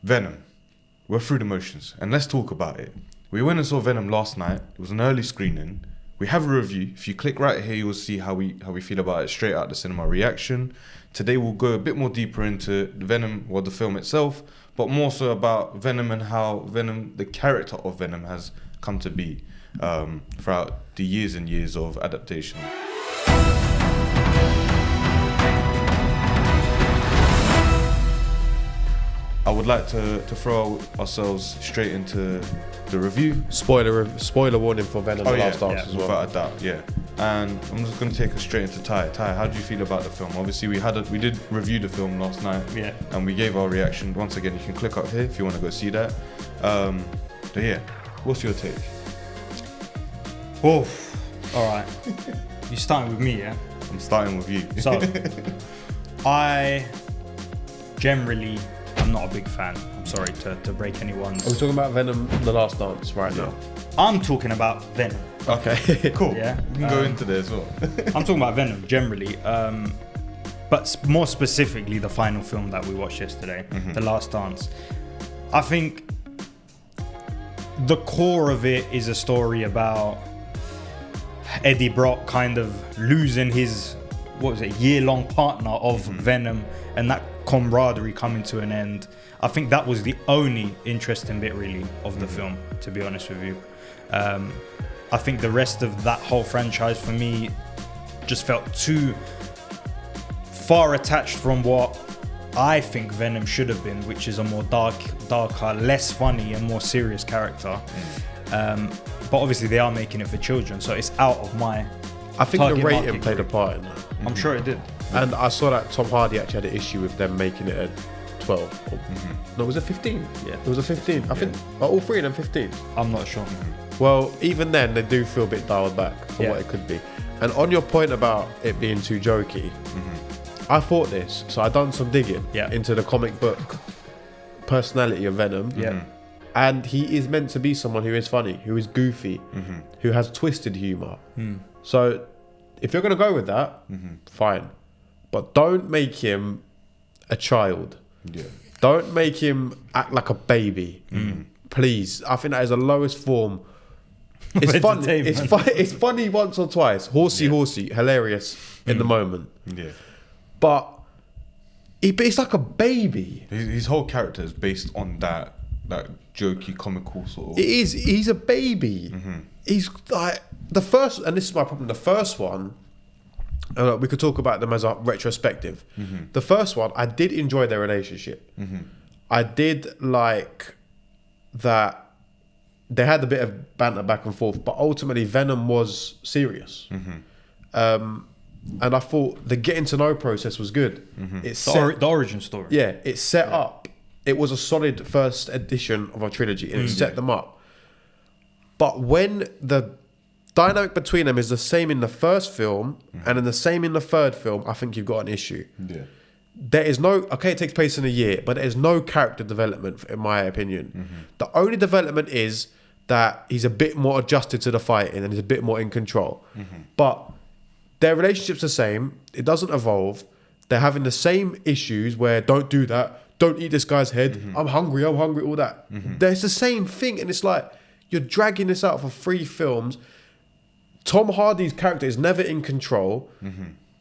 Venom. We're through the motions, and let's talk about it. We went and saw Venom last night. It was an early screening. We have a review. If you click right here, you'll see how we feel about it straight out the cinema reaction. Today we'll go a bit more deeper into Venom, or the film itself, but more so about Venom and how Venom, the character of Venom, has come to be throughout the years and years of adaptation. I would like to throw ourselves straight into the review. Spoiler warning for Venom the Last Dance as well. Without a doubt, yeah. And I'm just going to take us straight into Ty. Ty, how do you feel about the film? Obviously, we did review the film last night, and we gave our reaction. Once again, you can click up here if you want to go see that. But yeah, what's your take? Oof. All right. You're starting with me, yeah? I'm starting with you. So, I generally am not a big fan. I'm sorry to break anyone's... Are we talking about Venom the Last Dance right now? I'm talking about Venom. Okay, cool. Yeah, we can go into there as well. I'm talking about Venom generally, but more specifically the final film that we watched yesterday, The Last Dance. I think the core of it is a story about Eddie Brock kind of losing his, year-long partner of Venom, and that camaraderie coming to an end. I think that was the only interesting bit really of the film, to be honest with you. I think the rest of that whole franchise for me just felt too far attached from what I think Venom should have been, which is a more darker, less funny and more serious character. But obviously they are making it for children, so it's out of my I think the rating market played a group. part in that. I'm sure it did. And I saw that Tom Hardy actually had an issue with them making it a 12. No, was it 15? Yeah. It was a 15. I think all three of them 15. I'm not sure. Well, even then, they do feel a bit dialed back for what it could be. And on your point about it being too jokey, I thought this, so I done some digging into the comic book personality of Venom. And he is meant to be someone who is funny, who is goofy, who has twisted humour. So if you're going to go with that, fine. But don't make him a child. Don't make him act like a baby. Please. I think that is the lowest form. It's funny. It's funny once or twice. Horsey, hilarious in the moment. But it's like a baby. His whole character is based on that jokey, comical sort of... It is. He's a baby. He's like... The first... And this is my problem. The first one... we could talk about them as a retrospective. The first one, I did enjoy their relationship. I did like that they had a bit of banter back and forth, but ultimately Venom was serious. And I thought the getting to know process was good. It's the origin story. Yeah, it set up. It was a solid first edition of a trilogy, and it set them up. But when the dynamic between them is the same in the first film and in the same in the third film, I think you've got an issue. There is no... Okay, it takes place in a year, but there's no character development, in my opinion. The only development is that he's a bit more adjusted to the fighting and he's a bit more in control. But their relationship's the same. It doesn't evolve. They're having the same issues where don't do that, don't eat this guy's head, I'm hungry, all that. There's the same thing, and it's like, you're dragging this out for 3 films. Tom Hardy's character is never in control.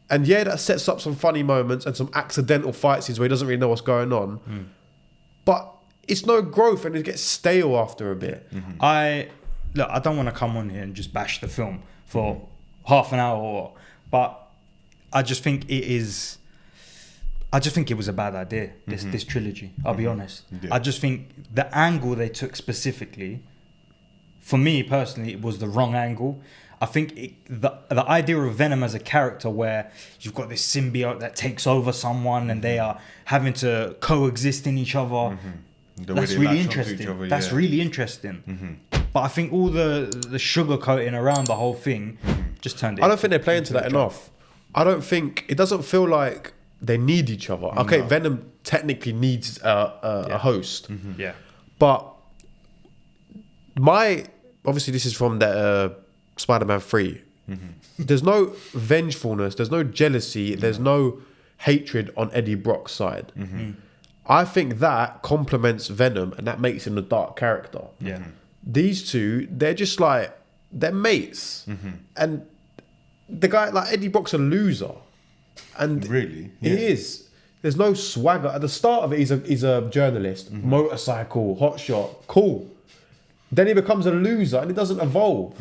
And yeah, that sets up some funny moments and some accidental fight scenes where he doesn't really know what's going on. But it's no growth, and it gets stale after a bit. I don't want to come on here and just bash the film for half an hour, but I just think it is... I just think it was a bad idea, this trilogy, I'll be honest. I just think the angle they took specifically, for me personally, it was the wrong angle. I think the idea of Venom as a character where you've got this symbiote that takes over someone and they are having to coexist in each other, that's really interesting. That's really interesting. But I think all the sugarcoating around the whole thing just turned it... I don't think they play into that enough. I don't think... It doesn't feel like they need each other. Okay, Venom technically needs a host. But obviously this is from the Spider-Man 3. There's no vengefulness, there's no jealousy, there's no hatred on Eddie Brock's side. I think that complements Venom and that makes him a dark character. Yeah. These two, they're just like, they're mates. And the guy, like Eddie Brock's a loser. And Really? he is. There's no swagger. At the start of it, he's a journalist, motorcycle, hotshot, cool. Then he becomes a loser and he doesn't evolve.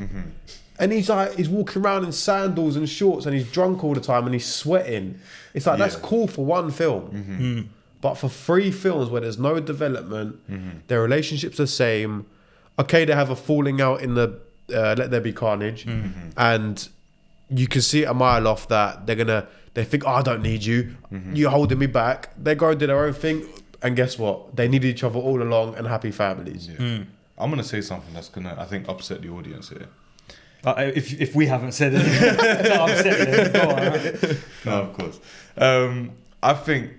And he's walking around in sandals and shorts and he's drunk all the time and he's sweating. It's like, that's cool for one film. But for 3 films where there's no development, their relationship's the same. Okay, they have a falling out in the Let There Be Carnage. And you can see it a mile off that they think, oh, I don't need you. You're holding me back. They go and do their own thing. And guess what? They needed each other all along and happy families. Yeah. I'm going to say something that's going to, I think, upset the audience here. If we haven't said it, to upset it, go on. Right? No, of course. I think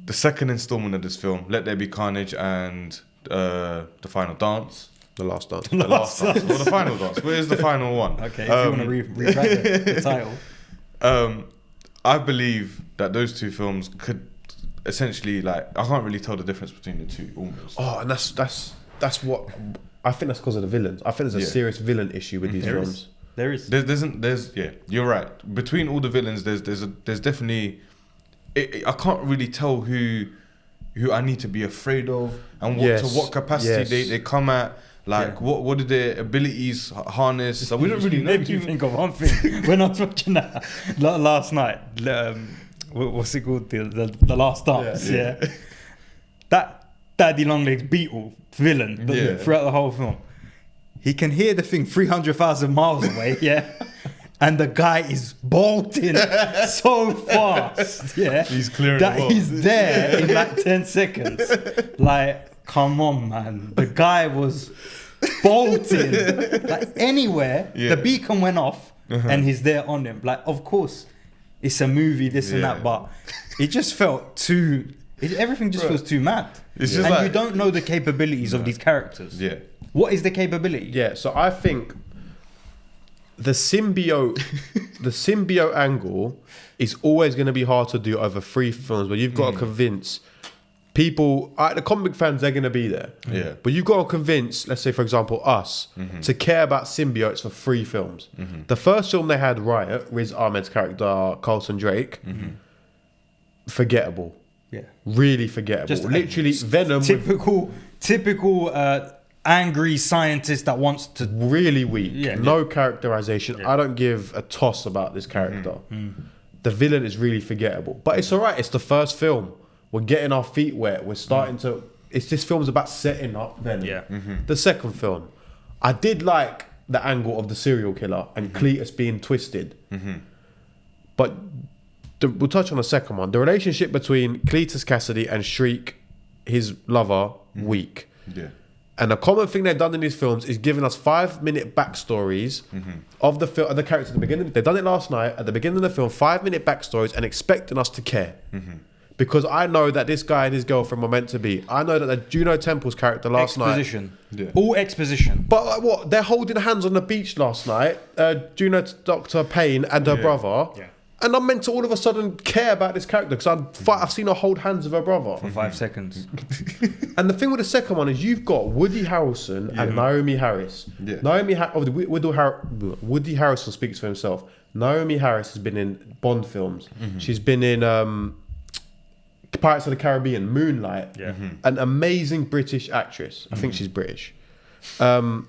the second installment of this film, Let There Be Carnage and the final dance. The Last Dance. The last dance. Or the final dance. Where is the final one? Okay, if you want to rewrite the title. I believe that those 2 films could essentially, like, I can't really tell the difference between the 2 almost. Oh, and that's what... I think that's because of the villains. I think there's a serious villain issue with these films. There is. There's yeah, you're right. Between all the villains, there's definitely... I can't really tell who I need to be afraid of and to what capacity they come at. Like, what did their abilities harness? Like, we don't really know. Made me think of one thing when I was watching that last night. What's it called? The Last Dance. Yeah. That Daddy Longlegs Beetle villain throughout the whole film. He can hear the thing 300,000 miles away. Yeah. And the guy is bolting so fast. Yeah. He's clearing that the wall. he's there in like 10 seconds. Like, come on, man. The guy was bolting like anywhere. The beacon went off and he's there on him. Like, of course, it's a movie, this and that, but it just felt too... everything just feels too mad. It's just and like, you don't know the capabilities of these characters. Yeah. What is the capability? Yeah, so I think the symbiote angle is always going to be hard to do over 3 films where you've got to convince people, the comic fans, they're going to be there. Yeah. But you've got to convince, let's say, for example, us, to care about symbiotes for 3 films. The first film they had, Riot, Riz Ahmed's character, Carlton Drake, forgettable. Yeah. Really forgettable. Just literally Venom. Typical angry scientist that wants to... Really weak. Yeah. No characterization. I don't give a toss about this character. The villain is really forgettable. But it's all right. It's the first film. We're getting our feet wet. We're starting to... This film's about setting up Venom. Yeah. The second film, I did like the angle of the serial killer and Cletus being twisted. But we'll touch on the second one. The relationship between Cletus Cassidy and Shriek, his lover, weak. Yeah. And a common thing they've done in these films is giving us 5-minute backstories of the film, of the characters at the beginning. They've done it last night at the beginning of the film, 5-minute backstories, and expecting us to care. Because I know that this guy and his girlfriend were meant to be. I know that the Juno Temple's character last exposition. night. All exposition. But like what? They're holding hands on the beach last night. Juno, Dr. Payne, and her brother. Yeah. And I'm meant to all of a sudden care about this character because I've seen her hold hands with her brother. For 5 seconds. And the thing with the second one is you've got Woody Harrelson and Naomi Harris. Yeah. Woody Harrelson speaks for himself. Naomi Harris has been in Bond films. She's been in Pirates of the Caribbean, Moonlight. Yeah. An amazing British actress. I think she's British. And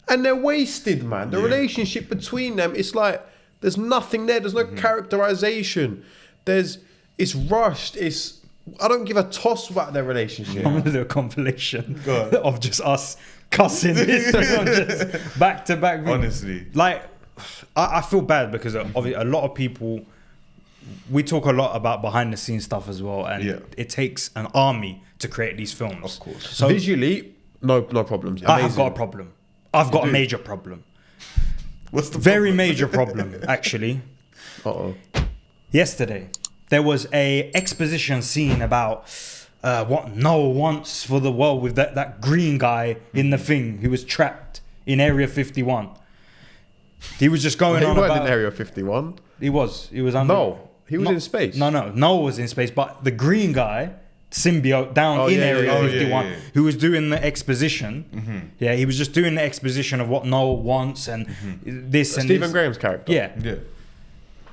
they're wasted, man. The relationship between them, it's like there's nothing there. There's no characterization. It's rushed. I don't give a toss about their relationship. I'm gonna do a compilation of just us cussing this just back to back. Honestly, like I feel bad because obviously a lot of people. We talk a lot about behind the scenes stuff as well, and it takes an army to create these films. of course. So visually, no problems. I have got a problem. I've got a major problem. What's the very major problem actually? Yesterday, there was a exposition scene about what Noah wants for the world with that green guy in the thing who was trapped in Area 51. He was just going on about... in Area 51. He was under... No, he was in space. No, Noah was in space, but the green guy symbiote down in Area 51 yeah. who was doing the exposition. Yeah, he was just doing the exposition of what Noel wants and this and Stephen this. Graham's character. Yeah. Yeah.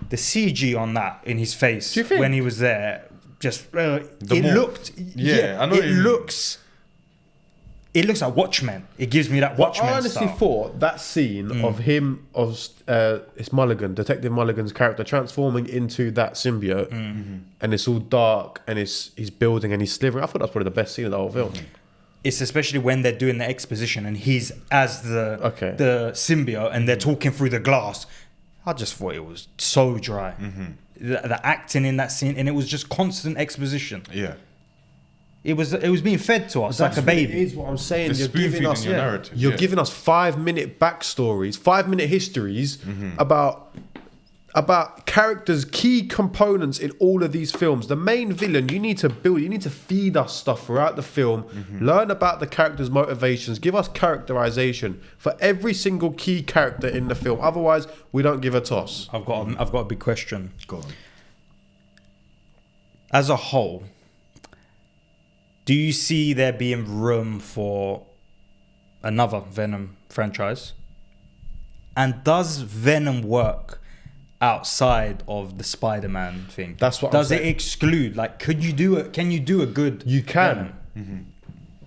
The CG on that in his face Do you think? when he was there, just I know it looks like Watchmen. It gives me that Watchmen I honestly style. thought that scene of him, it's Mulligan, Detective Mulligan's character, transforming into that symbiote, and it's all dark, and he's building and he's slithering. I thought that's probably the best scene of the whole film. It's especially when they're doing the exposition and he's as the symbiote and they're talking through the glass. I just thought it was so dry. The acting in that scene, and it was just constant exposition. Yeah. It was being fed to us like a baby. It is what I'm saying. It's You're giving us spoon-feeding your narrative, You're yeah. giving us 5-minute backstories, 5-minute histories about characters, key components in all of these films. The main villain, you need to build, you need to feed us stuff throughout the film, learn about the characters' motivations, give us characterization for every single key character in the film. Otherwise, we don't give a toss. I've got a big question. Go on. As a whole, do you see there being room for another Venom franchise? And does Venom work outside of the Spider-Man thing? That's what I'm does it saying. exclude? Like, can you do a good? You can.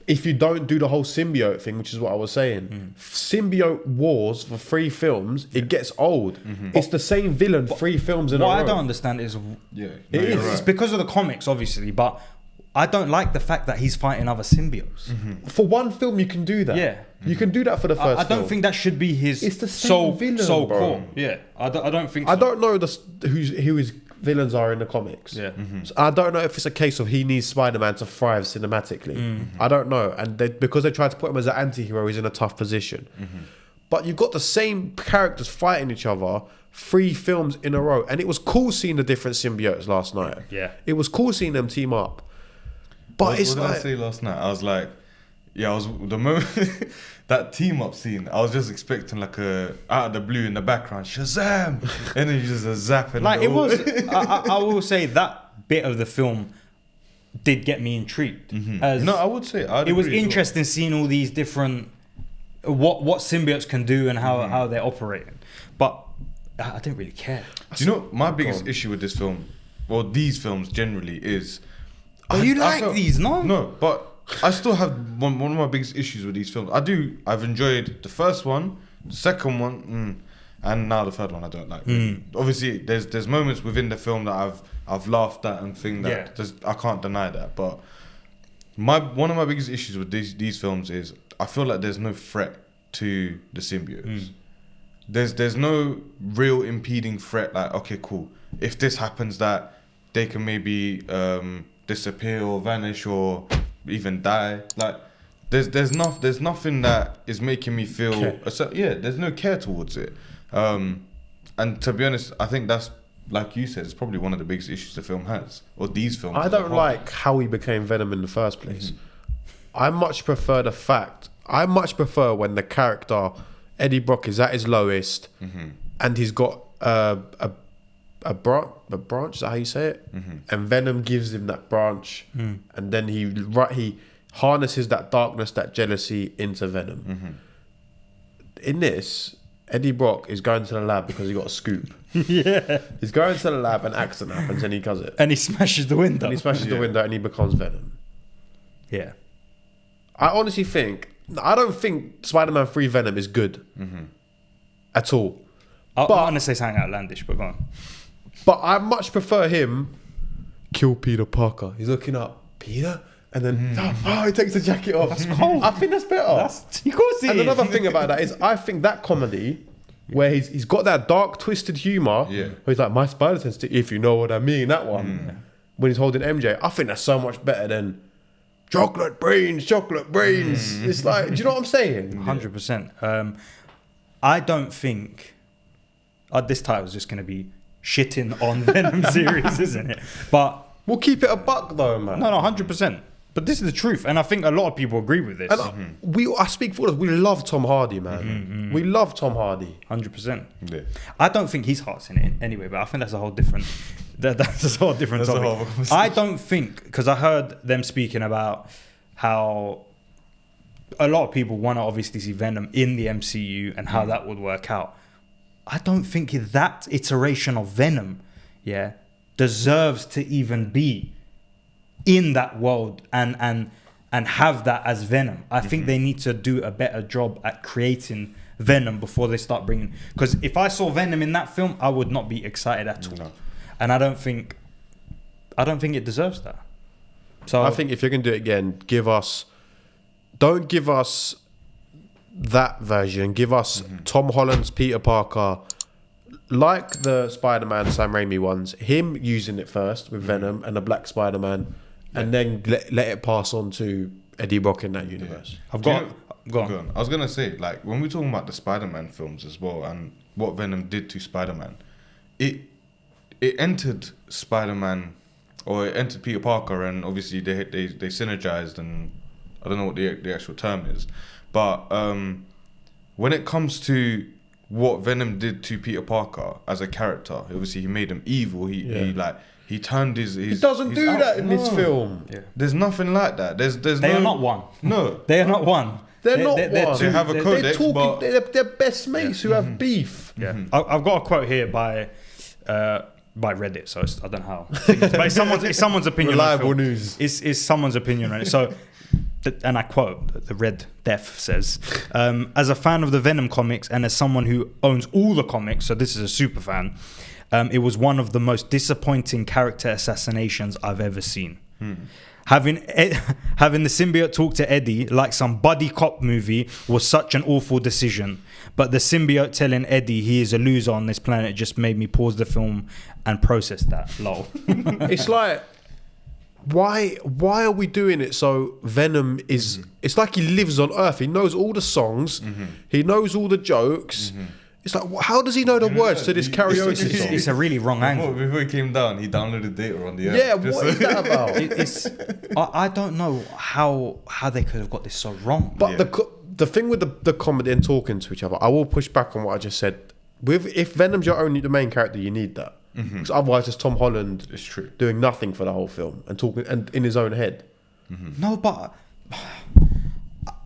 If you don't do the whole symbiote thing, which is what I was saying. Symbiote wars for 3 films, it gets old. It's the same villain 3 films in a row. What I don't understand is Yeah. It is. You're it's right. because of the comics, obviously, but I don't like the fact that he's fighting other symbiotes. For one film, you can do that. Yeah. You can do that for the first I don't film. think that should be his It's the same sole villain, bro. core. Yeah, I don't think. So. I don't know who his villains are in the comics. Yeah. So I don't know if it's a case of he needs Spider-Man to thrive cinematically. I don't know. And because they tried to put him as an anti-hero, he's in a tough position. But you've got the same characters fighting each other 3 films in a row. And it was cool seeing the different symbiotes last night. Yeah. It was cool seeing them team up. But What it's did I like... say last night? I was like, yeah, I was the moment that team up scene. I was just expecting like a out of the blue in the background, Shazam, and then you just a zap and Like the it whole- was. I will say that bit of the film did get me intrigued. As No, I would say I'd it was agree as well. interesting seeing all these different what symbiotes can do and how they're operating. But I didn't really care. Do you know my biggest issue with this film, or these films generally, is. But you like these, no? No, but I still have one of my biggest issues with these films. I've enjoyed the first one, the second one, and now the third one I don't like. Obviously, there's moments within the film that I've laughed at and things that I can't deny that. But one of my biggest issues with these films is I feel like there's no threat to the symbiotes. There's no real impeding threat. Like, okay, cool. If this happens, that they can maybe disappear or vanish or even die. Like, there's nothing that is making me feel. There's no care towards it. And to be honest, I think that's, like you said, it's probably one of the biggest issues the film has, or these films. I don't like how he became Venom in the first place. I much prefer when the character Eddie Brock is at his lowest, and he's got a branch. Is that how you say it? And Venom gives him that branch, and then he harnesses that darkness, that jealousy into Venom. In this, Eddie Brock is going to the lab because he got a scoop. He's going to the lab, an accident happens, and he does it. And he smashes the window. And he smashes the window, and he becomes Venom. Yeah. I honestly I don't think Spider-Man 3 Venom is good at all. I'm going to say something outlandish, but go on. But I much prefer him kill Peter Parker. He's looking up, Peter, and then he takes the jacket off. That's cold. I think that's better. Of course it And is. another thing about that is I think that comedy where he's got that dark, twisted humour, where he's like, my spider sense, if you know what I mean, that one, when he's holding MJ, I think that's so much better than chocolate brains. It's like, do you know what I'm saying? 100%. I don't think this title is just going to be shitting on Venom series, isn't it? But We'll keep it a buck though, man. no, 100%. But this is the truth, and I think a lot of people agree with this. And I speak for us. We love Tom Hardy, man. We love Tom Hardy. 100%. Yeah. I don't think his heart's in it anyway, but I think that's a whole different. That's a whole different That's a topic. whole conversation. I don't think, because I heard them speaking about how a lot of people want to obviously see Venom in the MCU and how that would work out. I don't think that iteration of Venom, deserves to even be in that world and have that as Venom. I think they need to do a better job at creating Venom before they start bringing. Because if I saw Venom in that film, I would not be excited at all. No. And I don't think it deserves that. So I think if you're going to do it again, don't give us that version. Give us Tom Holland's Peter Parker, like the Spider-Man Sam Raimi ones, him using it first with Venom and the Black Spider-Man, and then let it pass on to Eddie Brock in that universe. Go on. I was gonna say, like, when we're talking about the Spider-Man films as well, and what Venom did to Spider-Man, it entered Spider-Man, or it entered Peter Parker, and obviously they synergized, and I don't know what the actual term is, but when it comes to what Venom did to Peter Parker as a character, obviously he made him evil. He turned his. He doesn't do that in this film. Yeah. There's nothing like that. They are not one. No. They are not one. They're not one. They have a codex, but They're best mates who have beef. Yeah. I've got a quote here by Reddit, so I don't know how. But it's someone's opinion. Reliable news. It's someone's opinion on it. So, and I quote, the Red Death says, as a fan of the Venom comics and as someone who owns all the comics, so this is a super fan, it was one of the most disappointing character assassinations I've ever seen. Having the symbiote talk to Eddie like some buddy cop movie was such an awful decision. But the symbiote telling Eddie he is a loser on this planet just made me pause the film and process that. Lol. It's like, why are we doing it so Venom is... It's like he lives on Earth. He knows all the songs. He knows all the jokes. It's like, how does he know the words to this karaoke song? It's a really wrong angle. Before he came down, he downloaded data on the app. Yeah, what is that about? I don't know how they could have got this so wrong. But the thing with the comedy and talking to each other, I will push back on what I just said. If Venom's the main character, you need that. Because otherwise, it's Tom Holland It's true. doing nothing for the whole film and talking and in his own head. No, but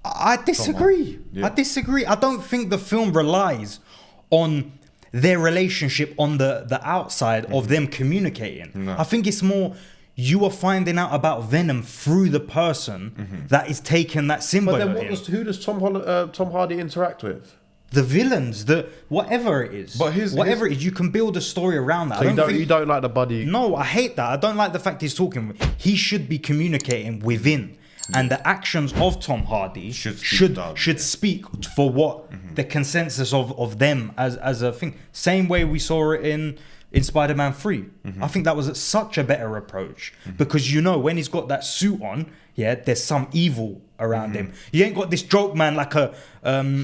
I disagree. Yeah. I disagree. I don't think the film relies on their relationship on the outside of them communicating. No. I think it's more you are finding out about Venom through the person that is taking that symbiote. But then who does Tom Hardy interact with? The villains, whatever it is. But whatever it is, you can build a story around that. So you don't like the buddy? No, I hate that. I don't like the fact he's talking. He should be communicating within. And the actions of Tom Hardy should speak for what the consensus of them as a thing. Same way we saw it in Spider-Man 3. I think that was such a better approach because when he's got that suit on, there's some evil around him. You ain't got this joke man like a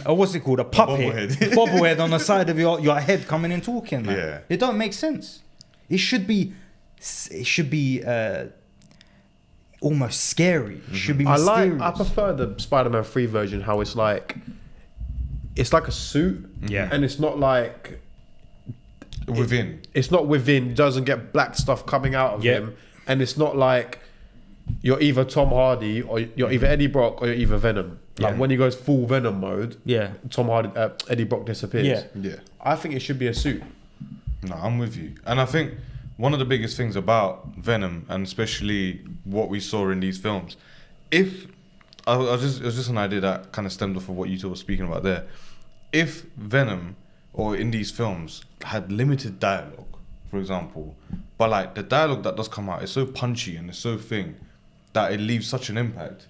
what's it called, a puppet, bobblehead on the side of your head coming and talking. Man. Yeah, it don't make sense. It should be almost scary. It should be mysterious. I prefer the Spider-Man 3 version, how it's like a suit. Yeah. And it's not like within. It's not within. It doesn't get black stuff coming out of him. And it's not like you're either Tom Hardy or you're either Eddie Brock or you're either Venom. Like when he goes full Venom mode, Tom Hardy, Eddie Brock disappears. Yeah. I think it should be a suit. No, I'm with you. And I think one of the biggest things about Venom, and especially what we saw in these films, it was just an idea that kind of stemmed off of what you two were speaking about there. If Venom, or in these films, had limited dialogue, for example, but like the dialogue that does come out is so punchy and it's so thing that it leaves such an impact,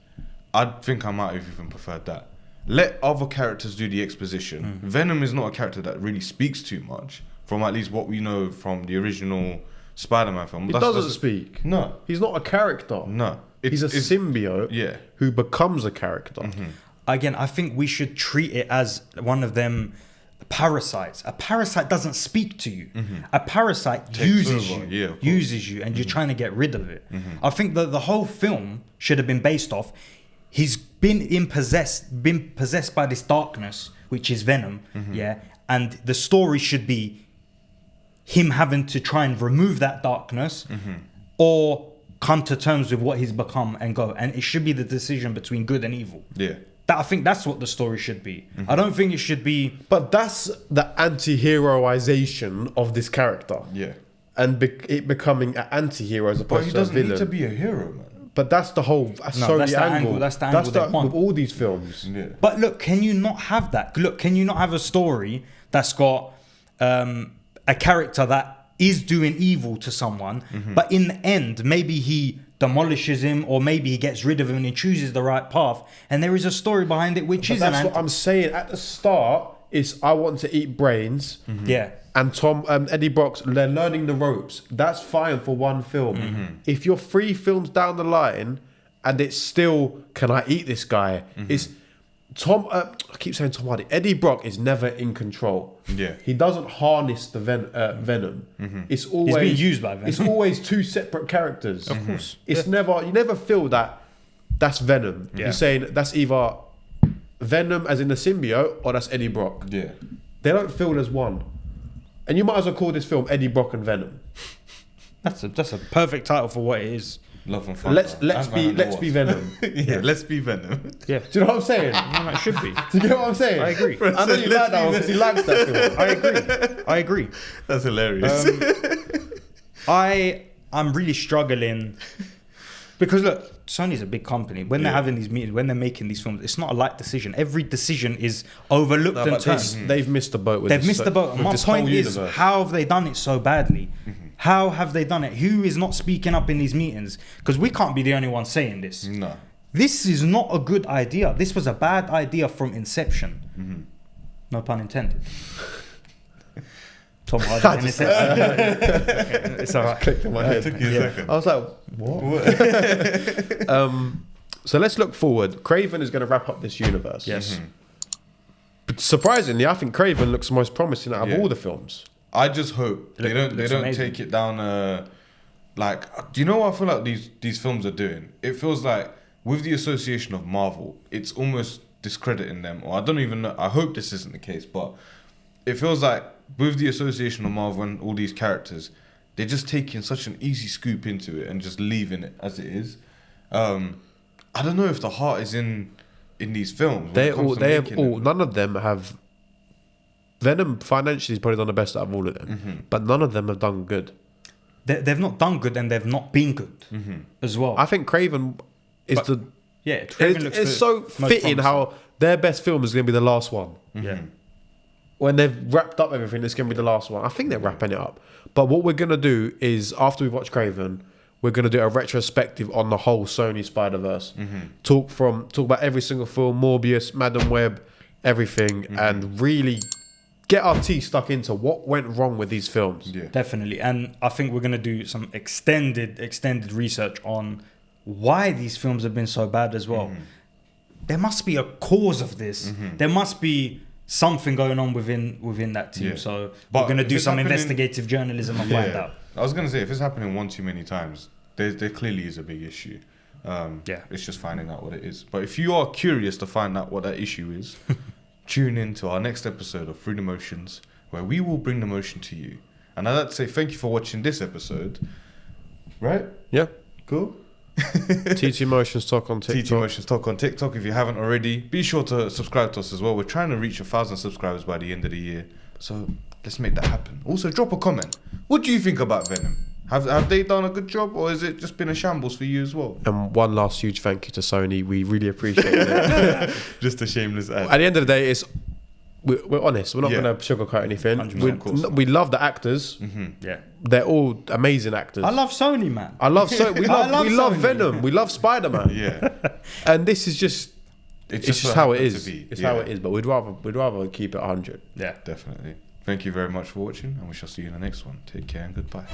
I think I might have even preferred that. Let other characters do the exposition. Venom is not a character that really speaks too much, from at least what we know from the original Spider-Man film. He doesn't speak. No. He's not a character. No. He's a symbiote who becomes a character. Again, I think we should treat it as one of them parasites. A parasite doesn't speak to you. A parasite uses over. you, Yeah, of course. uses you, and you're trying to get rid of it. I think that the whole film should have been based off. He's been possessed by this darkness, which is Venom. Yeah, and the story should be him having to try and remove that darkness, or come to terms with what he's become and go. And it should be the decision between good and evil. Yeah. I think that's what the story should be. I don't think it should be. But that's the anti-heroization of this character. Yeah. And it becoming an anti-hero as But opposed he to a doesn't villain. need to be a hero, man. But that's the whole Sony that's the angle. angle. That's the angle they want. with all these films. Yeah. But look, can you not have that? Look, can you not have a story that's got a character that is doing evil to someone, but in the end, maybe he demolishes him, or maybe he gets rid of him and he chooses the right path, and there is a story behind it, which But is that's what I'm saying. At the start, is I want to eat brains. yeah. And Eddie Brock's, they're learning the ropes. That's fine for one film. If you're 3 films down the line and it's still, can I eat this guy? It's I keep saying Tom Hardy. Eddie Brock is never in control. Yeah. He doesn't harness the venom. It's always being used by Venom. It's always 2 separate characters. Of course. It's never, you never feel that that's Venom. Yeah. You're saying that's either Venom as in the symbiote or that's Eddie Brock. Yeah. They don't feel as one. And you might as well call this film Eddie Brock and Venom. That's a perfect title for what it is. Love and fun. Let's be Venom. Yeah, let's be Venom. Yeah. Do you know what I'm saying? No, it should be. Do you get what I'm saying? I agree. I know you like that one because he likes that film. I agree. That's hilarious. I'm really struggling because look, Sony's a big company. When they're having these meetings, when they're making these films, it's not a light decision. Every decision is overlooked and turned. They've missed the boat with They've this, missed the boat. with My this point whole is, universe. how have they done it so badly? How have they done it? Who is not speaking up in these meetings? Because we can't be the only one saying this. No. This is not a good idea. This was a bad idea from inception. No pun intended. Tom Hardy and Inception. It's all right. Clicked in my head. Took you a second. I was like, what? So let's look forward. Craven is going to wrap up this universe. Yes. But surprisingly, I think Craven looks most promising out of all the films. I just hope they don't amazing. take it down. Do you know what I feel like these films are doing? It feels like with the association of Marvel, it's almost discrediting them. Or I don't even know. I hope this isn't the case, but it feels like with the association of Marvel and all these characters, they're just taking such an easy scoop into it and just leaving it as it is. I don't know if the heart is in these films. None of them have. Venom financially has probably done the best out of all of them, but none of them have done good. They've not done good and they've not been good as well. I think Craven is it's so fitting how their best film is going to be the last one. Yeah. When they've wrapped up everything, it's going to be the last one. I think they're wrapping it up. But what we're going to do is, after we've watched Craven, we're going to do a retrospective on the whole Sony Spider-Verse. Talk about every single film, Morbius, Madam Web, everything, and really get our teeth stuck into what went wrong with these films. Yeah. Definitely. And I think we're going to do some extended research on why these films have been so bad as well. There must be a cause of this. There must be something going on within that team. Yeah. So But we're going to if do it's some happening- investigative journalism and find out. I was going to say, if it's happening one too many times, there clearly is a big issue. It's just finding out what it is. But if you are curious to find out what that issue is, tune in to our next episode of Through the Motions, where we will bring the motion to you. And I'd like to say thank you for watching this episode. Right? Yeah. Cool. TT Motions Talk on TikTok. TT Motions Talk on TikTok. If you haven't already, be sure to subscribe to us as well. We're trying to reach 1,000 subscribers by the end of the year. So let's make that happen. Also, drop a comment. What do you think about Venom? Have they done a good job, or has it just been a shambles for you as well? And one last huge thank you to Sony. We really appreciate it. Just a shameless ad. At the end of the day, we're honest. We're not going to sugarcoat anything. 100%, of course. We love the actors. Yeah. They're all amazing actors. I love Sony, man. We love Sony. Venom. We love Spider-Man. Yeah. And this is just it's just how it is. It's how it is. But we'd rather keep it 100. Yeah. Definitely. Thank you very much for watching, and we shall see you in the next one. Take care and goodbye.